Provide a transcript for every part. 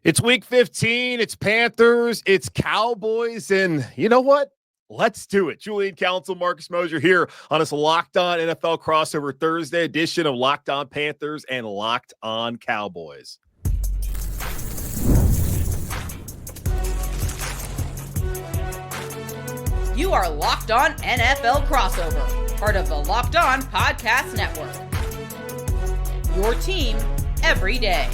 It's week 15. It's Panthers. It's Cowboys. And you know what? Let's do it. Julian Council, Marcus Mosher here on this Locked On NFL crossover Thursday edition of Locked On Panthers and Locked On Cowboys. You are Locked On NFL crossover, part of the Locked On Podcast Network. Your team every day.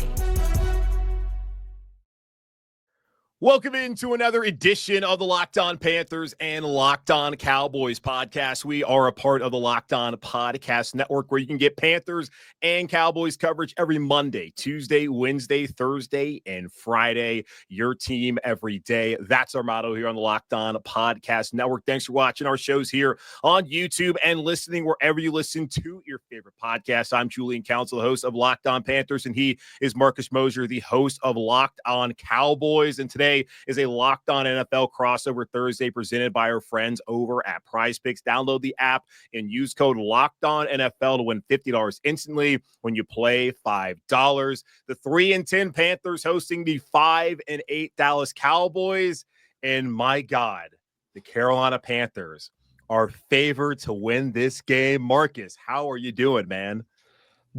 Welcome into another edition of the Locked On Panthers and Locked On Cowboys podcast. We are a part of the Locked On Podcast Network, where you can get Panthers and Cowboys coverage every Monday, Tuesday, Wednesday, Thursday, and Friday. Your team every day. That's our motto here on the Locked On Podcast Network. Thanks for watching our shows here on YouTube and listening wherever you listen to your favorite podcast. I'm Julian Council, the host of Locked On Panthers, and he is Marcus Mosher, the host of Locked On Cowboys. And today is a Locked On NFL crossover Thursday presented by our friends over at PrizePicks. Download the app and use code LOCKEDONNFL to win $50 instantly when you play $5. The 3-10 Panthers hosting the 5-8 Dallas Cowboys. And my God, the Carolina Panthers are favored to win this game. Marcus, how are you doing, man?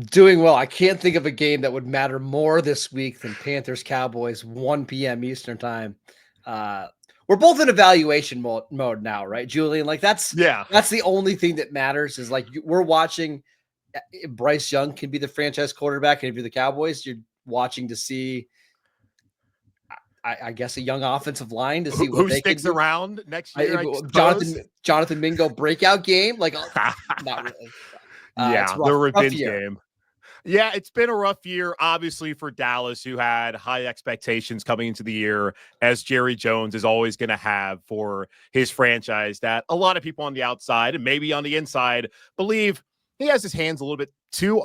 Doing well. I can't think of a game that would matter more this week than Panthers Cowboys, 1 p.m. Eastern time. We're both in evaluation mode now, right, Julian? Like that's the only thing that matters is like we're watching. Bryce Young can be the franchise quarterback, and if you're the Cowboys, you're watching to see, I guess, a young offensive line to see who sticks around next year. Jonathan Mingo breakout game, like not really. The revenge game. Yeah, it's been a rough year, obviously, for Dallas, who had high expectations coming into the year, as Jerry Jones is always going to have for his franchise, that a lot of people on the outside and maybe on the inside believe he has his hands a little bit too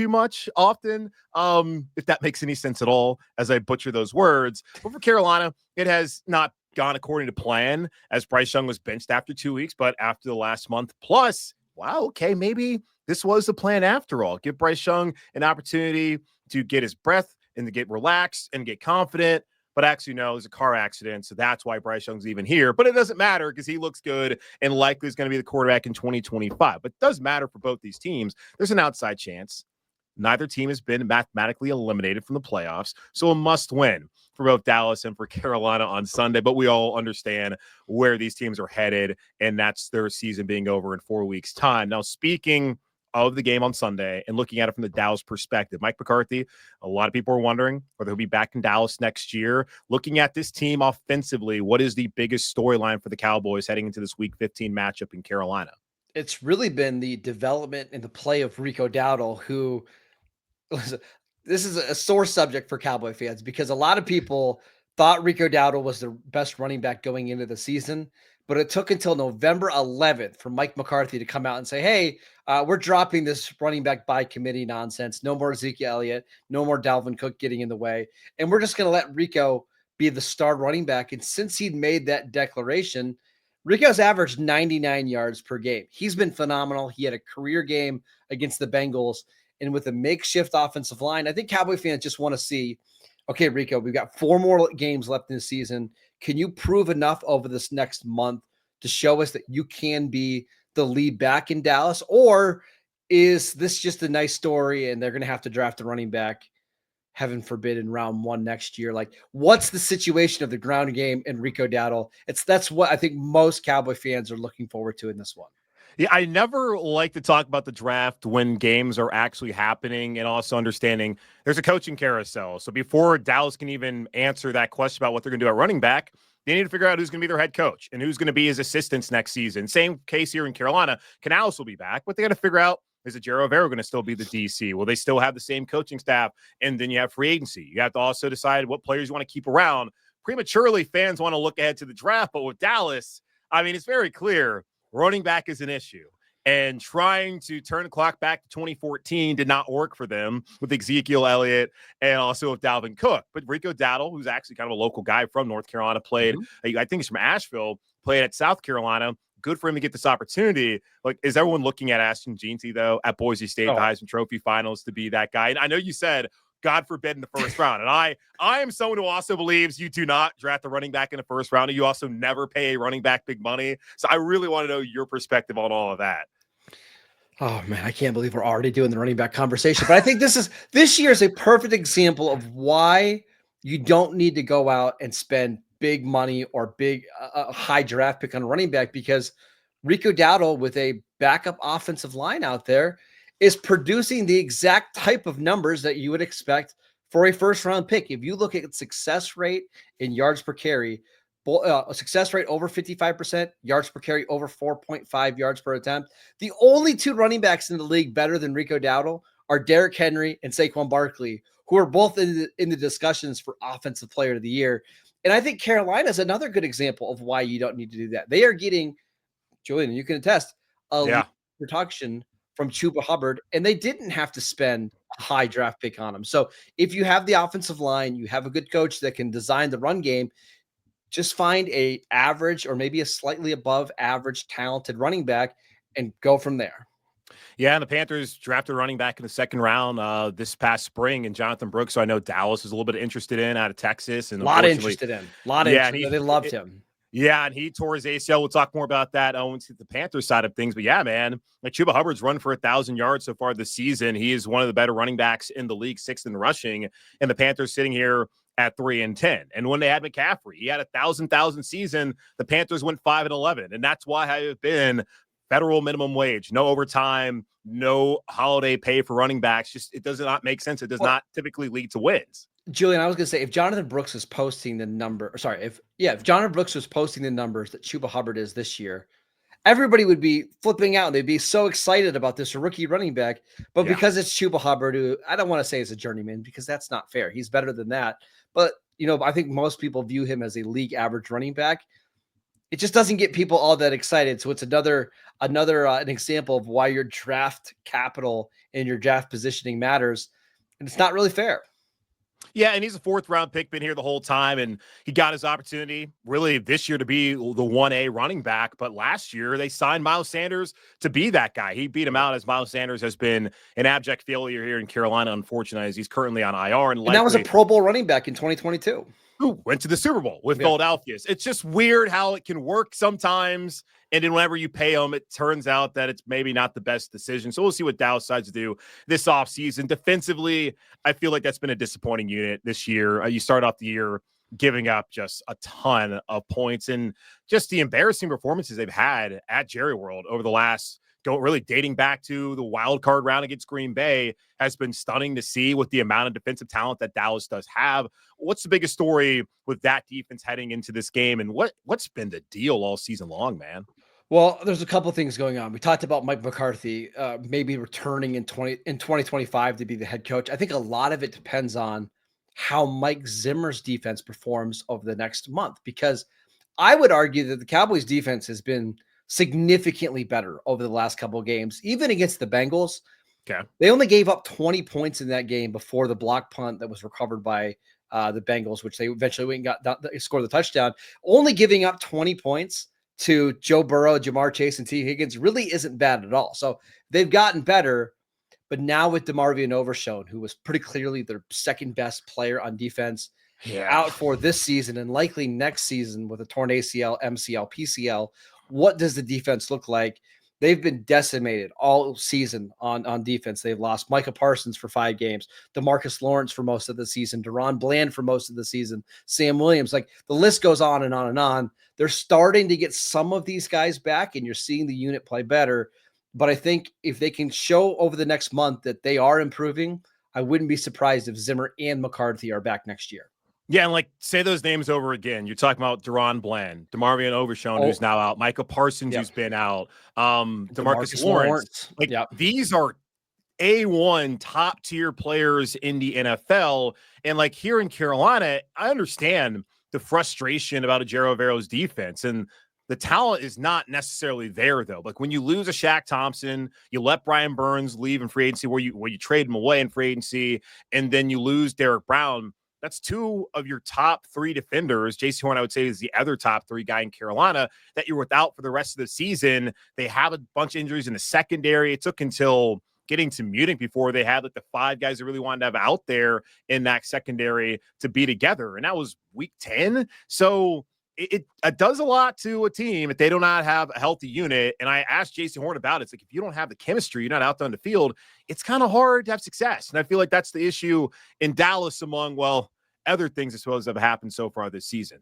much often, if that makes any sense at all, as I butcher those words. But for Carolina, it has not gone according to plan, as Bryce Young was benched after 2 weeks, but after the last month plus, wow, okay, maybe this was the plan after all. Give Bryce Young an opportunity to get his breath and to get relaxed and get confident. But actually, no, it was a car accident, so that's why Bryce Young's even here. But it doesn't matter because he looks good and likely is going to be the quarterback in 2025. But it does matter for both these teams. There's an outside chance. Neither team has been mathematically eliminated from the playoffs, so a must-win for both Dallas and for Carolina on Sunday. But we all understand where these teams are headed, and that's their season being over in 4 weeks' time. Now, speaking of the game on Sunday and looking at it from the Dallas perspective, Mike McCarthy, a lot of people are wondering whether he'll be back in Dallas next year. Looking at this team offensively, what is the biggest storyline for the Cowboys heading into this Week 15 matchup in Carolina? It's really been the development and the play of Rico Dowdle, who this is a sore subject for Cowboy fans because a lot of people thought Rico Dowdle was the best running back going into the season, but it took until November 11th for Mike McCarthy to come out and say, hey, we're dropping this running back by committee nonsense. No more Ezekiel Elliott, no more Dalvin Cook getting in the way. And we're just going to let Rico be the star running back. And since he'd made that declaration, Rico's averaged 99 yards per game. He's been phenomenal. He had a career game against the Bengals. And with a makeshift offensive line, I think Cowboy fans just want to see, okay, Rico, we've got 4 more games left in the season. Can you prove enough over this next month to show us that you can be the lead back in Dallas? Or is this just a nice story and they're going to have to draft a running back, heaven forbid, in round 1 next year? Like, what's the situation of the ground game and Rico Dowdle? That's what I think most Cowboy fans are looking forward to in this one. Yeah, I never like to talk about the draft when games are actually happening, and also understanding there's a coaching carousel. So before Dallas can even answer that question about what they're going to do at running back, they need to figure out who's going to be their head coach and who's going to be his assistants next season. Same case here in Carolina. Canales will be back, but they got to figure out, is Ejiro Rivera going to still be the DC? Will they still have the same coaching staff? And then you have free agency. You have to also decide what players you want to keep around. Prematurely, fans want to look ahead to the draft, but with Dallas, I mean, it's very clear running back is an issue. And trying to turn the clock back to 2014 did not work for them with Ezekiel Elliott and also with Dalvin Cook. But Rico Dowdle, who's actually kind of a local guy from North Carolina, played, I think he's from Asheville, played at South Carolina. Good for him to get this opportunity. Like, is everyone looking at Ashton Jeanty, though, at Boise State, the Heisman Trophy finals, to be that guy? And I know you said God forbid, in the first round. And I am someone who also believes you do not draft a running back in the first round, and you also never pay a running back big money. So I really want to know your perspective on all of that. Oh man, I can't believe we're already doing the running back conversation. But I think this year is a perfect example of why you don't need to go out and spend big money or big high draft pick on a running back, because Rico Dowdle, with a backup offensive line out there, is producing the exact type of numbers that you would expect for a first round pick. If you look at success rate in yards per carry, success rate over 55%, yards per carry over 4.5 yards per attempt. The only two running backs in the league better than Rico Dowdle are Derrick Henry and Saquon Barkley, who are both in the discussions for Offensive Player of the Year. And I think Carolina is another good example of why you don't need to do that. They are getting, Julian, you can attest, production from Chuba Hubbard, and they didn't have to spend a high draft pick on him. So if you have the offensive line, you have a good coach that can design the run game, just find a average or maybe a slightly above average talented running back and go from there. Yeah, and the Panthers drafted a running back in the second round this past spring, and Jonathan Brooks, so I know Dallas is a little bit interested in, out of Texas. And a lot interested in. They loved him. Yeah, and he tore his ACL. We'll talk more about that on the Panthers side of things. But yeah, man, like Chuba Hubbard's run for 1,000 yards so far this season. He is one of the better running backs in the league, 6th in rushing, and the Panthers sitting here at 3-10. And when they had McCaffrey, he had a 1,000 season. The Panthers went 5-11, and that's why I've been federal minimum wage, no overtime, no holiday pay for running backs. Just it does not make sense. It does not typically lead to wins. Julian, I was going to say, if Jonathan Brooks is posting the number, if Jonathan Brooks was posting the numbers that Chuba Hubbard is this year, everybody would be flipping out. They'd be so excited about this rookie running back. But because it's Chuba Hubbard, who I don't want to say is a journeyman, because that's not fair. He's better than that. But, I think most people view him as a league average running back. It just doesn't get people all that excited. So it's another an example of why your draft capital and your draft positioning matters. And it's not really fair. Yeah, and he's a 4th-round pick, been here the whole time, and he got his opportunity really this year to be the 1A running back. But last year, they signed Miles Sanders to be that guy. He beat him out, as Miles Sanders has been an abject failure here in Carolina, unfortunately, as he's currently on IR. And that was a Pro Bowl running back in 2022. Who went to the Super Bowl with Philadelphia. It's just weird how it can work sometimes, and then whenever you pay them, it turns out that it's maybe not the best decision. So we'll see what Dallas decides to do this offseason. Defensively, I feel like that's been a disappointing unit this year. You start off the year giving up just a ton of points, and just the embarrassing performances they've had at Jerry World over the last really dating back to the wild card round against Green Bay has been stunning to see, with the amount of defensive talent that Dallas does have. What's the biggest story with that defense heading into this game, and what's been the deal all season long, man? Well, there's a couple things going on. We talked about Mike McCarthy maybe returning in 2025 to be the head coach. I think a lot of it depends on how Mike Zimmer's defense performs over the next month, because I would argue that the Cowboys defense has been significantly better over the last couple of games, even against the Bengals. Okay. They only gave up 20 points in that game before the block punt that was recovered by the Bengals, which they eventually went and scored the touchdown. Only giving up 20 points to Joe Burrow, Jamar Chase, and T. Higgins really isn't bad at all. So they've gotten better, but now with DeMarvion Overshown, who was pretty clearly their second best player on defense, out for this season and likely next season with a torn ACL, MCL, PCL, what does the defense look like? They've been decimated all season on defense. They've lost Micah Parsons for 5 games, DeMarcus Lawrence for most of the season, Deron Bland for most of the season, Sam Williams. Like, the list goes on and on and on. They're starting to get some of these guys back, and you're seeing the unit play better. But I think if they can show over the next month that they are improving, I wouldn't be surprised if Zimmer and McCarthy are back next year. Yeah, and say those names over again. You're talking about Deron Bland, DeMarvion Overshown, who's now out, Micah Parsons, who's been out, DeMarcus Lawrence. These are A1 top tier players in the NFL. And here in Carolina, I understand the frustration about Ejiro Evero's defense, and the talent is not necessarily there, though. When you lose a Shaq Thompson, you let Brian Burns leave in free agency, where you trade him away in free agency, and then you lose Derek Brown. That's 2 of your top 3 defenders. J.C. Horn, I would say, is the other top 3 guy in Carolina that you're without for the rest of the season. They have a bunch of injuries in the secondary. It took until getting to Munich before they had like the 5 guys that really wanted to have out there in that secondary to be together. And that was week 10. So it does a lot to a team if they do not have a healthy unit. And I asked Jason Horn about it. It's like, if you don't have the chemistry, you're not out there on the field, it's kind of hard to have success. And I feel like that's the issue in Dallas among, well, other things I suppose have happened so far this season.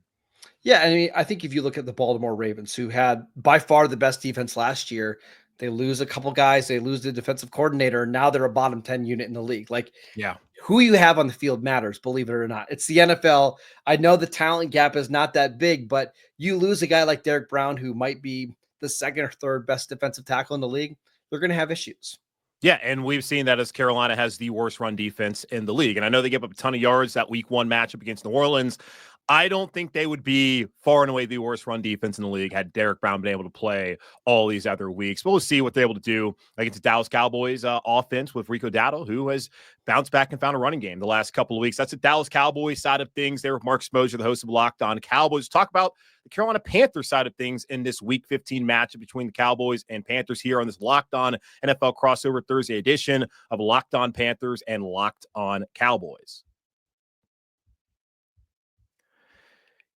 Yeah, I mean, I think if you look at the Baltimore Ravens, who had by far the best defense last year, they lose a couple guys, they lose the defensive coordinator, and now they're a bottom 10 unit in the league. Like, yeah, who you have on the field matters, believe it or not. It's the NFL. I know the talent gap is not that big, but you lose a guy like Derek Brown, who might be the second or third best defensive tackle in the league, they're going to have issues. Yeah, and we've seen that as Carolina has the worst run defense in the league. And I know they give up a ton of yards that week 1 matchup against New Orleans. I don't think they would be far and away the worst run defense in the league had Derek Brown been able to play all these other weeks. But we'll see what they're able to do against the Dallas Cowboys offense with Rico Dowdle, who has bounced back and found a running game the last couple of weeks. That's the Dallas Cowboys side of things there with Mark Smoser, the host of Locked On Cowboys. Talk about the Carolina Panthers side of things in this Week 15 matchup between the Cowboys and Panthers here on this Locked On NFL crossover Thursday edition of Locked On Panthers and Locked On Cowboys.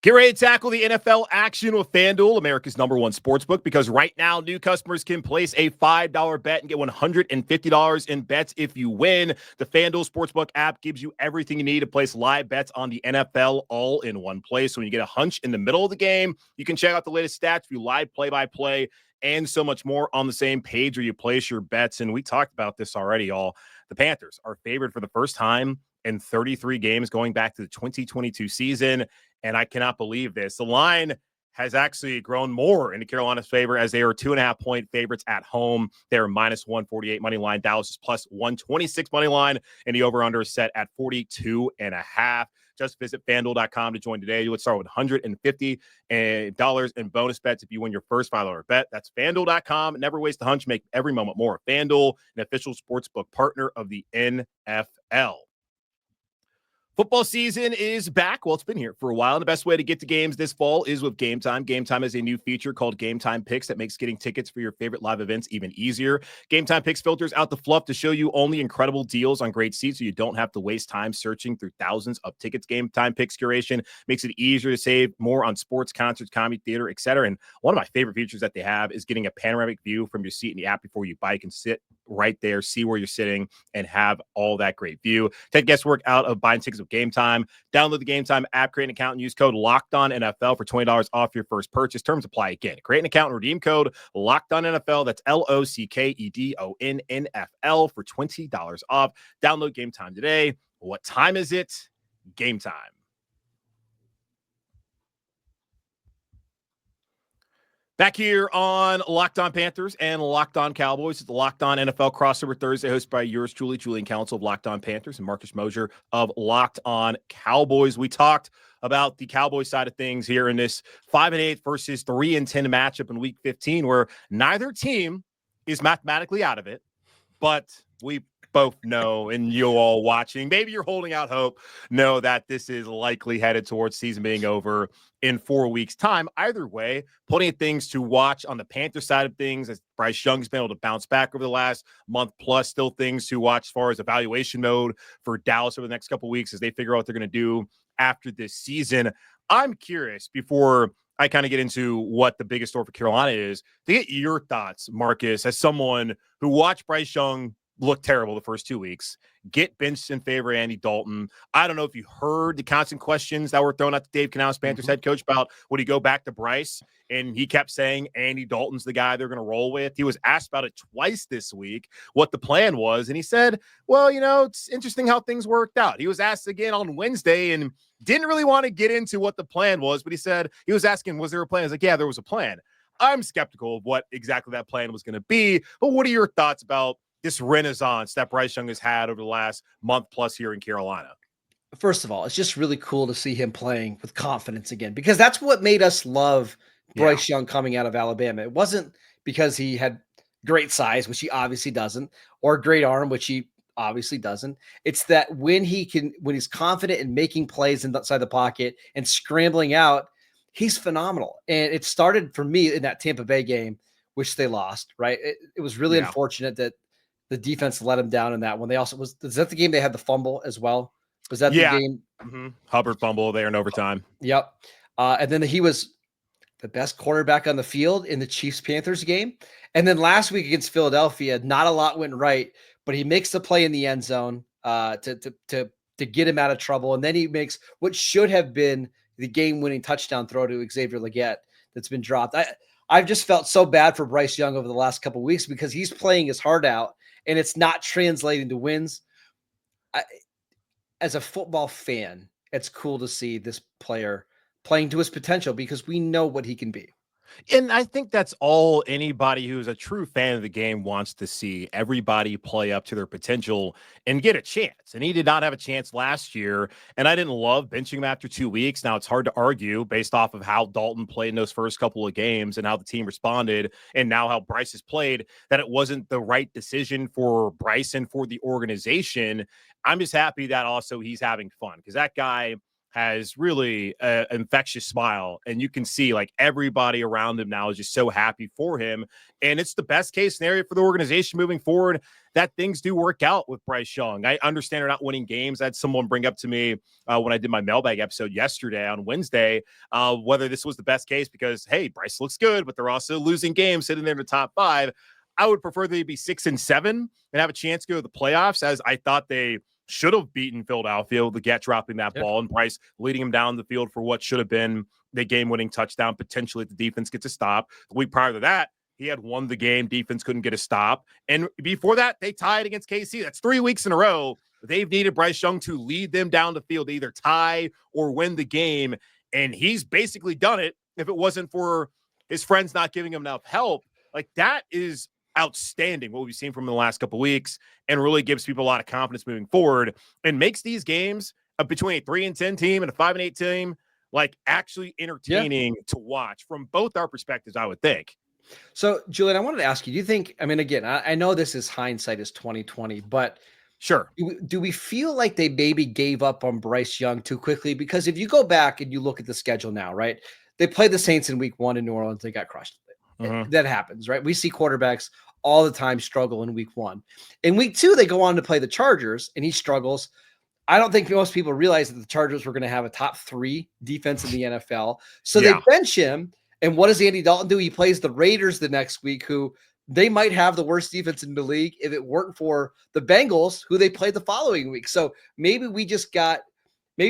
Get ready to tackle the NFL action with FanDuel, America's #1 sportsbook, because right now new customers can place a $5 bet and get $150 in bets if you win. The FanDuel Sportsbook app gives you everything you need to place live bets on the NFL all in one place. So when you get a hunch in the middle of the game, you can check out the latest stats, view live play-by-play, and so much more on the same page where you place your bets. And we talked about this already, y'all. The Panthers are favored for the first time in 33 games going back to the 2022 season. And I cannot believe this. The line has actually grown more into Carolina's favor as they are 2.5-point favorites at home. They're -148 money line. Dallas is +126 money line. And the over-under is set at 42.5. Just visit FanDuel.com to join today. You would start with $150 in bonus bets if you win your first $5 bet. That's FanDuel.com. Never waste a hunch. Make every moment more. FanDuel, an official sportsbook partner of the NFL. Football season is back. Well, it's been here for a while. And the best way to get to games this fall is with Game Time. Game Time is a new feature called Game Time Picks that makes getting tickets for your favorite live events even easier. Game Time Picks filters out the fluff to show you only incredible deals on great seats so you don't have to waste time searching through thousands of tickets. Game Time Picks curation makes it easier to save more on sports, concerts, comedy, theater, etc. And one of my favorite features that they have is getting a panoramic view from your seat in the app before you buy. You can sit right there, see where you're sitting, and have all that great view. Take guesswork out of buying tickets with Game Time. Download the Game Time app, create an account, and use code LOCKEDONNFL for $20 off your first purchase. Terms apply again. Create an account and redeem code LOCKEDONNFL. That's LOCKEDONNFL for $20 off. Download Game Time today. What time is it? Game time. Back here on Locked On Panthers and Locked On Cowboys. It's the Locked On NFL crossover Thursday, hosted by yours truly, Julian Council of Locked On Panthers and Marcus Mosher of Locked On Cowboys. We talked about the Cowboys side of things here in this 5-8 versus 3-10 matchup in Week 15, where neither team is mathematically out of it, but we both know, and you all watching, maybe you're holding out hope, know that this is likely headed towards season being over in 4 weeks' time. Either way, plenty of things to watch on the Panther side of things as Bryce Young's been able to bounce back over the last month plus. Still things to watch as far as evaluation mode for Dallas over the next couple of weeks as they figure out what they're going to do after this season. I'm curious, before I kind of get into what the biggest story for Carolina is, to get your thoughts, Marcus, as someone who watched Bryce Young look terrible the first 2 weeks, get benched in favor of Andy Dalton. I don't know if you heard the constant questions that were thrown at Dave Canales, Panthers head coach, about would he go back to Bryce? And he kept saying Andy Dalton's the guy they're going to roll with. He was asked about it twice this week, what the plan was. And he said, well, you know, it's interesting how things worked out. He was asked again on Wednesday and didn't really want to get into what the plan was, but he said, he was asking, was there a plan? He's like, yeah, there was a plan. I'm skeptical of what exactly that plan was going to be. But what are your thoughts about this renaissance that Bryce Young has had over the last month plus here in Carolina? First of all, it's just really cool to see him playing with confidence again, because that's what made us love Bryce Young coming out of Alabama. It wasn't because he had great size, which he obviously doesn't, or great arm, which he obviously doesn't. It's that when he's confident in making plays inside the pocket and scrambling out, he's phenomenal. And it started for me in that Tampa Bay game, which they lost, right? It was really unfortunate that the defense let him down in that one. They also was that the game they had the fumble as well? Was that the game? Mm-hmm. Hubbard fumble there in overtime. Yep. And then he was the best quarterback on the field in the Chiefs-Panthers game. And then last week against Philadelphia, not a lot went right, but he makes the play in the end zone to get him out of trouble. And then he makes what should have been the game-winning touchdown throw to Xavier Legette that's been dropped. I've just felt so bad for Bryce Young over the last couple of weeks because he's playing his heart out and it's not translating to wins. As a football fan, it's cool to see this player playing to his potential because we know what he can be. And I think that's all anybody who's a true fan of the game wants to see. Everybody play up to their potential and get a chance. And he did not have a chance last year. And I didn't love benching him after 2 weeks. Now, it's hard to argue based off of how Dalton played in those first couple of games and how the team responded and now how Bryce has played, that it wasn't the right decision for Bryce and for the organization. I'm just happy that also he's having fun because that guy has really an infectious smile, and you can see like everybody around him now is just so happy for him. And it's the best case scenario for the organization moving forward that things do work out with Bryce Young. I understand they're not winning games. I had someone bring up to me when I did my mailbag episode yesterday on Wednesday, whether this was the best case because, hey, Bryce looks good, but they're also losing games sitting there in the top 5. I would prefer they be 6-7 and have a chance to go to the playoffs, as I thought they should have beaten Philadelphia with Legette dropping that ball and Bryce leading him down the field for what should have been the game-winning touchdown. Potentially, the defense gets a stop. The week prior to that, he had won the game. Defense couldn't get a stop. And before that, they tied against KC. That's 3 weeks in a row. They've needed Bryce Young to lead them down the field, either tie or win the game. And he's basically done it. If it wasn't for his friends not giving him enough help, like that is outstanding what we've seen from him in the last couple of weeks, and really gives people a lot of confidence moving forward and makes these games between a 3-10 team and a 5-8 team like actually entertaining to watch from both our perspectives, I would think. So, Julian, I wanted to ask you, do you think, I mean, again, I know this is hindsight is 2020, but sure, do we feel like they maybe gave up on Bryce Young too quickly? Because if you go back and you look at the schedule now, right, they played the Saints in week 1 in New Orleans, they got crushed. That happens, right? We see quarterbacks all the time struggle in week 1. In week 2, they go on to play the Chargers, and he struggles. I don't think most people realize that the Chargers were going to have a top 3 defense in the NFL. So they bench him, and what does Andy Dalton do? He plays the Raiders the next week, who they might have the worst defense in the league if it weren't for the Bengals, who they played the following week. So maybe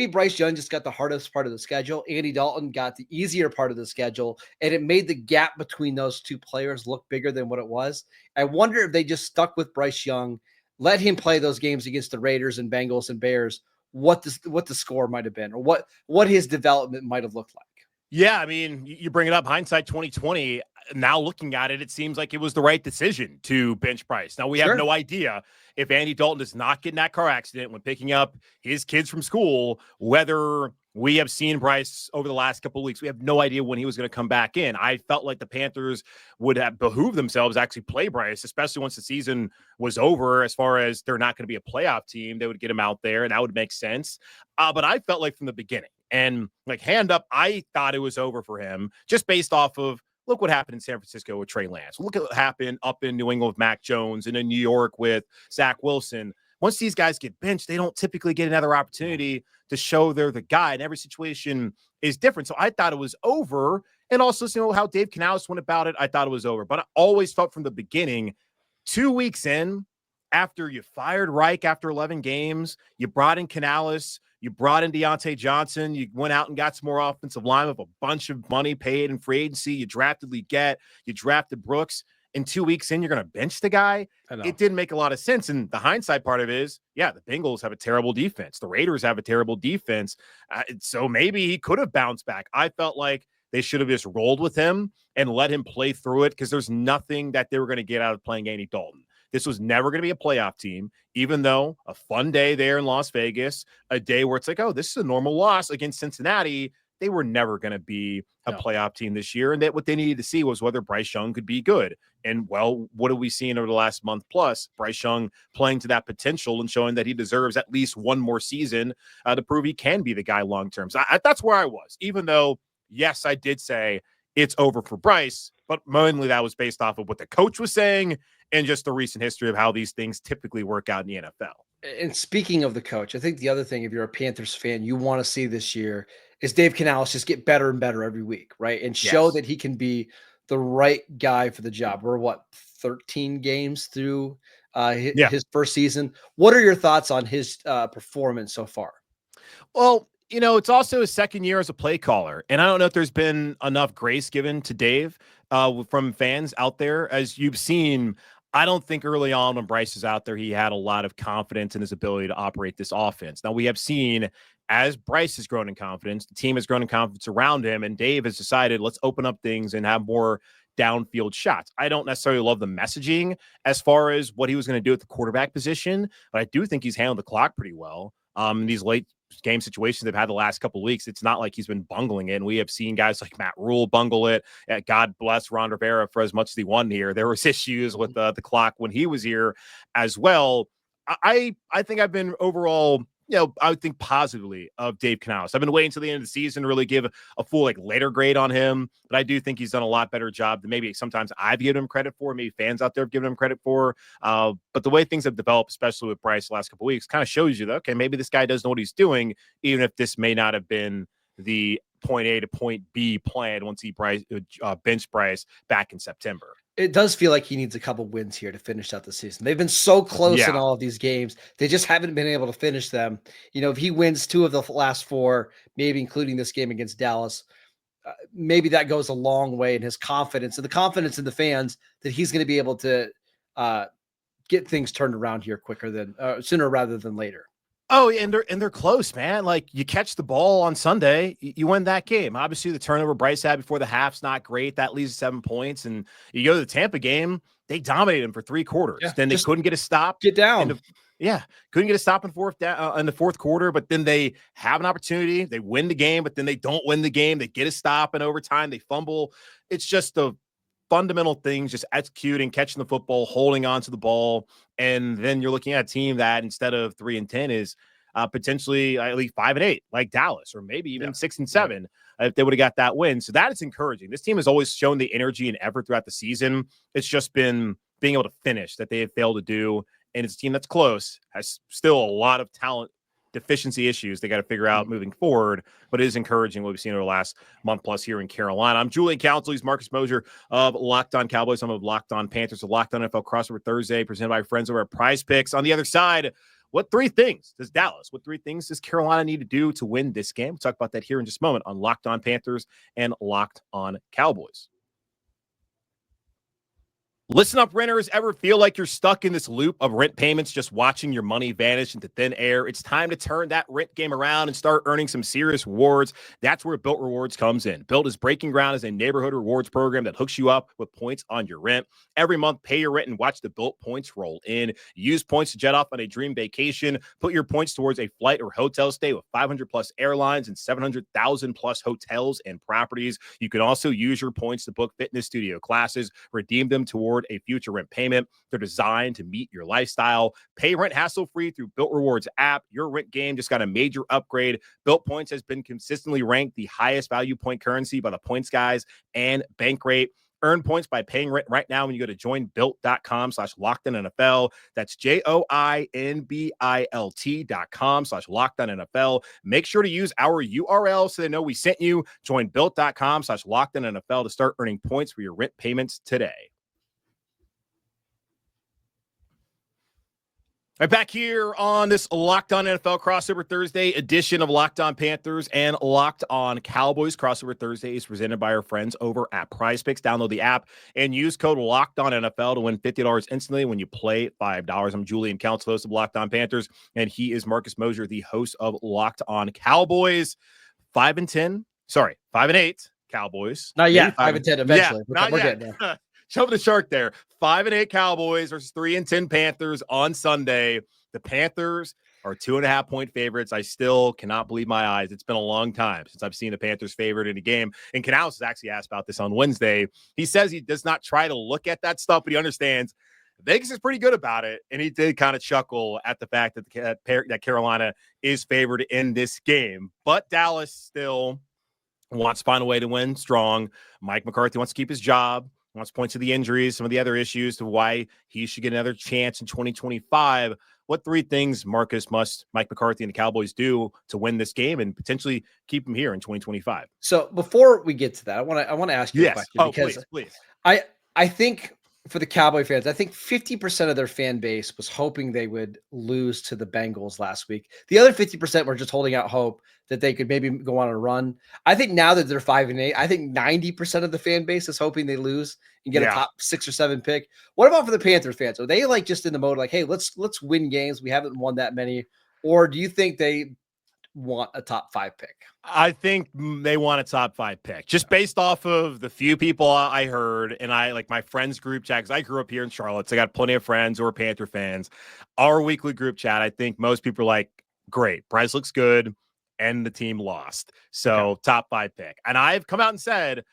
Bryce Young just got the hardest part of the schedule. Andy Dalton got the easier part of the schedule, and it made the gap between those two players look bigger than what it was. I wonder if they just stuck with Bryce Young, let him play those games against the Raiders and Bengals and Bears, what the score might have been, or what his development might have looked like. Yeah, I mean, you bring it up, hindsight 2020. Now looking at it, it seems like it was the right decision to bench Bryce. Now, we have no idea if Andy Dalton does not get in that car accident when picking up his kids from school, whether we have seen Bryce over the last couple of weeks. We have no idea when he was going to come back in. I felt like the Panthers would have behooved themselves to actually play Bryce, especially once the season was over, as far as they're not going to be a playoff team. They would get him out there, and that would make sense. But I felt like from the beginning, and like hand up, I thought it was over for him just based off of, look what happened in San Francisco with Trey Lance. Look at what happened up in New England with Mac Jones and in New York with Zach Wilson. Once these guys get benched, they don't typically get another opportunity to show they're the guy, and every situation is different. So I thought it was over. And also, you know, how Dave Canales went about it, I thought it was over. But I always felt from the beginning, 2 weeks in, after you fired Reich after 11 games, you brought in Canales, you brought in Deontay Johnson, you went out and got some more offensive line with a bunch of money paid in free agency, you drafted Legette, you drafted Brooks, and 2 weeks in, you're going to bench the guy? It didn't make a lot of sense. And the hindsight part of it is, yeah, the Bengals have a terrible defense. The Raiders have a terrible defense. So maybe he could have bounced back. I felt like they should have just rolled with him and let him play through it, because there's nothing that they were going to get out of playing Andy Dalton. This was never going to be a playoff team, even though a fun day there in Las Vegas, a day where it's like, oh, this is a normal loss against Cincinnati. They were never going to be a playoff team this year. And that what they needed to see was whether Bryce Young could be good. And, well, what have we seen over the last month plus? Bryce Young playing to that potential and showing that he deserves at least one more season to prove he can be the guy long term. So that's where I was, even though, yes, I did say it's over for Bryce. but mainly that was based off of what the coach was saying and just the recent history of how these things typically work out in the NFL. And speaking of the coach, I think the other thing, if you're a Panthers fan, you want to see this year is Dave Canales just get better and better every week, right? And show that he can be the right guy for the job. We're 13 games through his first season. What are your thoughts on his performance so far? Well, it's also his second year as a play caller. And I don't know if there's been enough grace given to Dave from fans out there. As you've seen, I don't think early on when Bryce is out there, he had a lot of confidence in his ability to operate this offense. Now, we have seen as Bryce has grown in confidence, the team has grown in confidence around him, and Dave has decided, let's open up things and have more downfield shots. I don't necessarily love the messaging as far as what he was going to do at the quarterback position, but I do think he's handled the clock pretty well. These late game situations they've had the last couple of weeks, it's not like he's been bungling it. And we have seen guys like Matt Rule bungle it. God bless Ron Rivera for as much as he won here. There was issues with the clock when he was here as well. I think I've been overall, I would think positively of Dave Canales. I've been waiting until the end of the season to really give a full later grade on him, but I do think he's done a lot better job than maybe sometimes I've given him credit for, maybe fans out there have given him credit for. But the way things have developed, especially with Bryce the last couple of weeks, kind of shows you that, okay, maybe this guy does know what he's doing, even if this may not have been the point A to point B plan once he benched Bryce back in September. It does feel like he needs a couple wins here to finish out the season. They've been so close in all of these games. They just haven't been able to finish them. If he wins 2 of the last 4, maybe including this game against Dallas, maybe that goes a long way in his confidence and the confidence in the fans that he's going to be able to get things turned around here sooner rather than later. Oh, and they're close, man. Like, you catch the ball on Sunday, you win that game. Obviously, the turnover Bryce had before the half's not great. That leads to 7 points. And you go to the Tampa game, they dominated him for 3 quarters. Then they couldn't get a stop. Get down. Couldn't get a stop in the fourth quarter. But then they have an opportunity. They win the game, but then they don't win the game. They get a stop in overtime. They fumble. It's just the fundamental things, just executing, catching the football, holding on to the ball. And then you're looking at a team that instead of 3-10 is potentially at least 5-8, like Dallas, or maybe even 6-7 if they would have got that win. So that is encouraging. This team has always shown the energy and effort throughout the season. It's just been being able to finish that they have failed to do. And it's a team that's close, has still a lot of talent deficiency issues they got to figure out moving forward, but it is encouraging what we've seen over the last month plus here in Carolina. I'm Julian Council. He's Marcus Mosher of Locked On Cowboys. I'm of Locked On Panthers, of Locked On NFL Crossover Thursday, presented by friends over at Prize Picks. On the other side, what 3 things does Carolina need to do to win this game? We'll talk about that here in just a moment on Locked On Panthers and Locked On Cowboys. Listen up, renters. Ever feel like you're stuck in this loop of rent payments, just watching your money vanish into thin air? It's time to turn that rent game around and start earning some serious rewards. That's where Built Rewards comes in. Built is breaking ground as a neighborhood rewards program that hooks you up with points on your rent. Every month, pay your rent and watch the Built points roll in. Use points to jet off on a dream vacation. Put your points towards a flight or hotel stay with 500+ airlines and 700,000+ hotels and properties. You can also use your points to book fitness studio classes, redeem them toward a future rent payment. They're designed to meet your lifestyle. Pay rent hassle-free through Built Rewards app. Your rent game just got a major upgrade. Built Points has been consistently ranked the highest value point currency by the Points Guys and Bankrate. Earn points by paying rent right now when you go to joinbuilt.com/LockedOnNFL. That's joinbilt.com/LockedOnNFL. Make sure to use our URL so they know we sent you. Joinbuilt.com/LockedOnNFL to start earning points for your rent payments today. Right back here on this Locked On NFL Crossover Thursday edition of Locked On Panthers and Locked On Cowboys. Crossover Thursday is presented by our friends over at Prize Picks. Download the app and use code Locked On NFL to win $50 instantly when you play $5. I'm Julian Council, host of Locked On Panthers, and he is Marcus Mosher, the host of Locked On Cowboys. 5-8 Cowboys. Not yet. 5-10 eventually. Yeah, not yet. Getting there. Jumping the shark there. 5-8 Cowboys versus 3-10 Panthers on Sunday. The Panthers are 2.5-point favorites. I still cannot believe my eyes. It's been a long time since I've seen the Panthers favored in a game. And Canales was actually asked about this on Wednesday. He says he does not try to look at that stuff, but he understands Vegas is pretty good about it. And he did kind of chuckle at the fact that Carolina is favored in this game. But Dallas still wants to find a way to win strong. Mike McCarthy wants to keep his job. Wants to point to the injuries, some of the other issues to why he should get another chance in 2025. What 3 things Mike McCarthy and the Cowboys do to win this game and potentially keep him here in 2025? So before we get to that, I want to ask you a question because please. I think for the Cowboy fans, I think 50% of their fan base was hoping they would lose to the Bengals last week. The other 50% were just holding out hope that they could maybe go on a run. I think now that they're 5-8, I think 90% of the fan base is hoping they lose and get a top 6 or 7 pick. What about for the Panthers fans? Are they like just in the mode like, hey, let's win games? We haven't won that many. Or do you think they want a top 5 pick? I think they want a top 5 pick just based off of the few people I heard. And I like my friends group chat, because I grew up here in Charlotte. So I got plenty of friends who are Panther fans. Our weekly group chat, I think most people are like, great, Bryce looks good, and the team lost. So top 5 pick. And I've come out and said,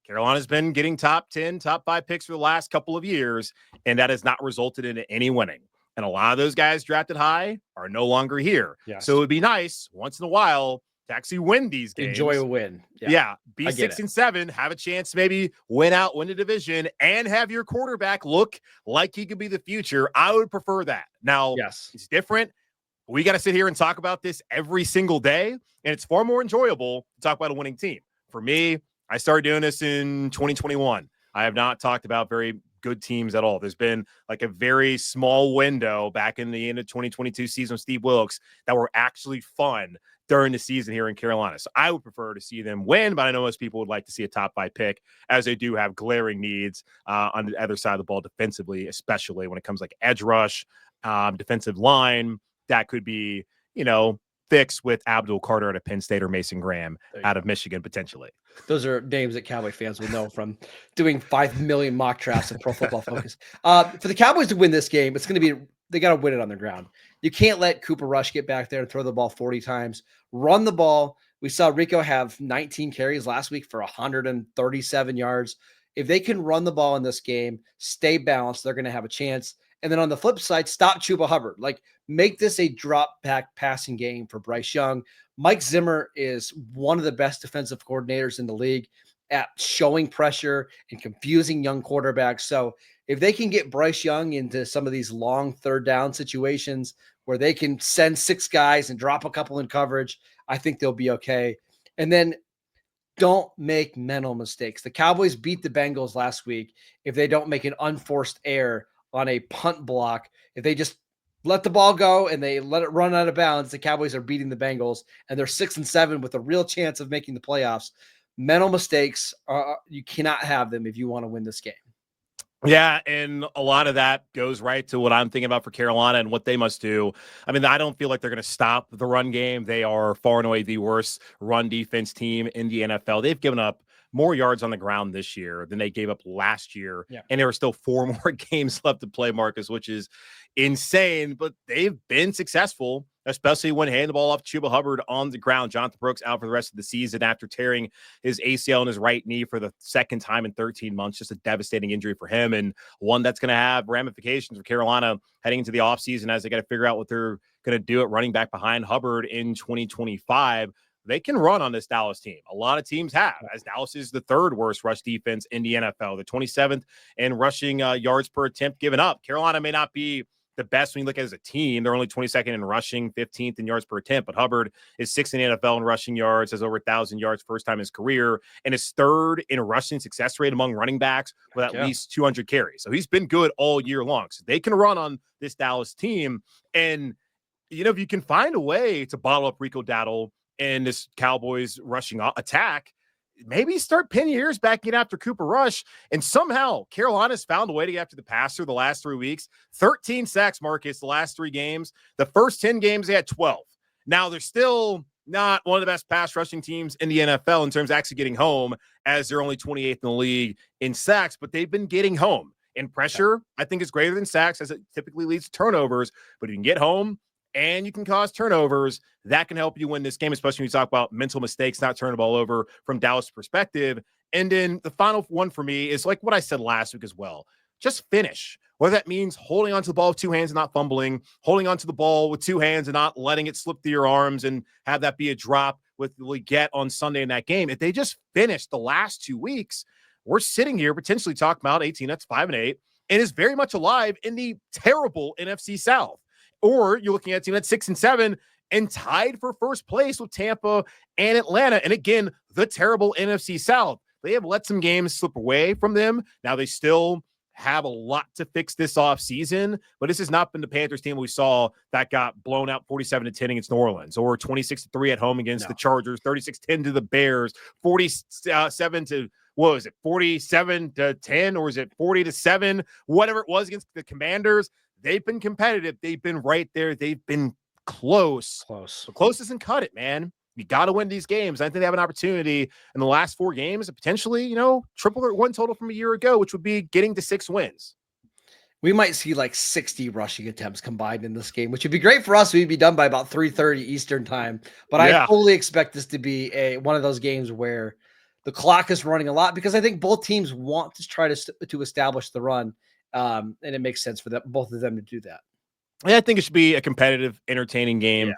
Carolina's been getting top 10, top 5 picks for the last couple of years, and that has not resulted in any winning. And a lot of those guys drafted high are no longer here. Yes. So it would be nice once in a while to actually win these games. Enjoy a win. Yeah. Be 6-7, have a chance to maybe win the division, and have your quarterback look like he could be the future. I would prefer that. Now, it's different. We got to sit here and talk about this every single day, and it's far more enjoyable to talk about a winning team. For me, I started doing this in 2021. I have not talked about very good teams at all. There's been like a very small window back in the end of 2022 season with Steve Wilkes that were actually fun during the season here in Carolina. So I would prefer to see them win, but I know most people would like to see a top 5 pick, as they do have glaring needs on the other side of the ball defensively, especially when it comes like edge rush, defensive line. That could be, fixed with Abdul Carter out of Penn State or Mason Graham out of Michigan, potentially. Those are names that Cowboy fans will know from doing 5 million mock drafts and Pro Football Focus. For the Cowboys to win this game, it's going to be, they got to win it on the ground. You can't let Cooper Rush get back there and throw the ball 40 times. Run the ball. We saw Rico have 19 carries last week for 137 yards. If they can run the ball in this game, stay balanced, they're going to have a chance. And then on the flip side, stop Chuba Hubbard. Like, make this a drop back passing game for Bryce Young. Mike Zimmer is one of the best defensive coordinators in the league at showing pressure and confusing young quarterbacks. So if they can get Bryce Young into some of these long 3rd down situations where they can send 6 guys and drop a couple in coverage, I think they'll be okay. And then don't make mental mistakes. The Cowboys beat the Bengals last week if they don't make an unforced error on a punt block. If they just let the ball go and they let it run out of bounds, the Cowboys are beating the Bengals, and they're 6-7 with a real chance of making the playoffs. Mental mistakes, you cannot have them if you want to win this game. Yeah, and a lot of that goes right to what I'm thinking about for Carolina and what they must do. I mean, I don't feel like they're going to stop the run game. They are far and away the worst run defense team in the NFL. They've given up more yards on the ground this year than they gave up last year. Yeah. And there are still 4 more games left to play, Marcus, which is insane. But they've been successful, especially when handing the ball off Chuba Hubbard on the ground. Jonathan Brooks out for the rest of the season after tearing his ACL in his right knee for the 2nd time in 13 months. Just a devastating injury for him, and one that's going to have ramifications for Carolina heading into the offseason as they got to figure out what they're going to do at running back behind Hubbard in 2025. They can run on this Dallas team. A lot of teams have, as Dallas is the 3rd worst rush defense in the NFL, the 27th in rushing yards per attempt given up. Carolina may not be the best when you look at it as a team. They're only 22nd in rushing, 15th in yards per attempt, but Hubbard is 6th in the NFL in rushing yards, has over 1,000 yards first time in his career, and is 3rd in rushing success rate among running backs with at least 200 carries. So he's been good all year long. So they can run on this Dallas team. And, if you can find a way to bottle up Rico Dowdle and this Cowboys rushing attack, maybe start pinning your ears back in after Cooper Rush. And somehow Carolina's found a way to get after the passer the last 3 weeks. 13 sacks, Marcus, the last 3 games. The first 10 games, they had 12. Now, they're still not one of the best pass rushing teams in the NFL in terms of actually getting home, as they're only 28th in the league in sacks, but they've been getting home. And pressure, I think, is greater than sacks, as it typically leads to turnovers. But if you can get home and you can cause turnovers, that can help you win this game, especially when you talk about mental mistakes, not turning the ball over from Dallas' perspective. And then the final one for me is like what I said last week as well. Just finish. Whether that means holding onto the ball with 2 hands and not fumbling, holding onto the ball with 2 hands and not letting it slip through your arms and have that be a drop with Leggett on Sunday in that game. If they just finish the last 2 weeks, we're sitting here potentially talking about a team that's 5-8 and is very much alive in the terrible NFC South. Or you're looking at a team that's 6-7 and tied for first place with Tampa and Atlanta. And again, the terrible NFC South. They have let some games slip away from them. Now they still have a lot to fix this offseason, but this has not been the Panthers team we saw that got blown out 47-10 against New Orleans, or 26-3 at home against the Chargers, 36-10 to the Bears, 47 to, what was it, 47-10, or is it 40-7? Whatever it was against the Commanders. They've been competitive. They've been right there. They've been close. The close doesn't cut it, man. You got to win these games. I think they have an opportunity in the last 4 games to potentially, triple or one total from a year ago, which would be getting to 6 wins. We might see like 60 rushing attempts combined in this game, which would be great for us. We'd be done by about 3:30 Eastern time. But I totally expect this to be one of those games where the clock is running a lot, because I think both teams want to try to establish the run. And it makes sense for both of them to do that. I think it should be a competitive, entertaining game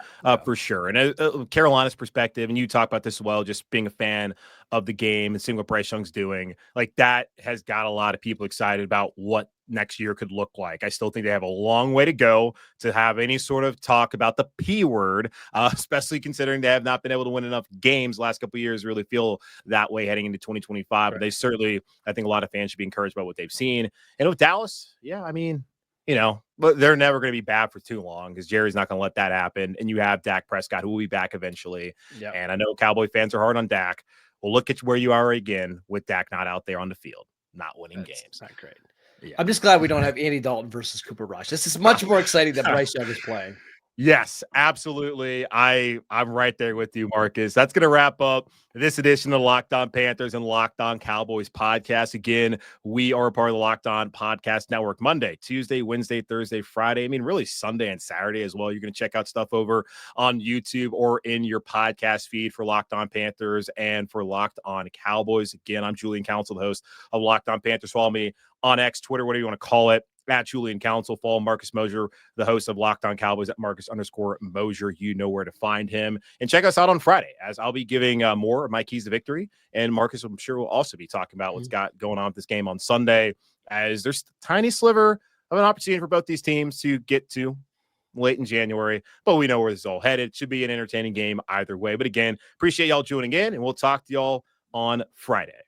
for sure. And Carolina's perspective, and you talk about this as well, just being a fan of the game and seeing what Bryce Young's doing, like that has got a lot of people excited about what next year could look like. I still think they have a long way to go to have any sort of talk about the P word, especially considering they have not been able to win enough games the last couple of years, really feel that way heading into 2025. Right. But they certainly, I think a lot of fans should be encouraged by what they've seen. And with Dallas, but they're never going to be bad for too long, because Jerry's not going to let that happen. And you have Dak Prescott, who will be back eventually. Yep. And I know Cowboy fans are hard on Dak. Well, look at where you are again with Dak not out there on the field, not winning games. Not great. Yeah. I'm just glad we don't have Andy Dalton versus Cooper Rush. This is much more exciting than Bryce Young is playing. Yes, absolutely. I'm right there with you, Marcus. That's going to wrap up this edition of the Locked On Panthers and Locked On Cowboys podcast. Again, we are a part of the Locked On Podcast Network. Monday, Tuesday, Wednesday, Thursday, Friday. I mean, really Sunday and Saturday as well. You're going to check out stuff over on YouTube or in your podcast feed for Locked On Panthers and for Locked On Cowboys. Again, I'm Julian Council, the host of Locked On Panthers. Follow me on X, Twitter, whatever you want to call it, at Julian Council. Follow Marcus Mosher, the host of Locked On Cowboys, at Marcus_Mosher. You know where to find him. And check us out on Friday, as I'll be giving more of my keys to victory. And Marcus, I'm sure, will also be talking about what's got going on with this game on Sunday, as there's a tiny sliver of an opportunity for both these teams to get to late in January. But we know where this is all headed. It should be an entertaining game either way. But again, appreciate y'all tuning in, and we'll talk to y'all on Friday.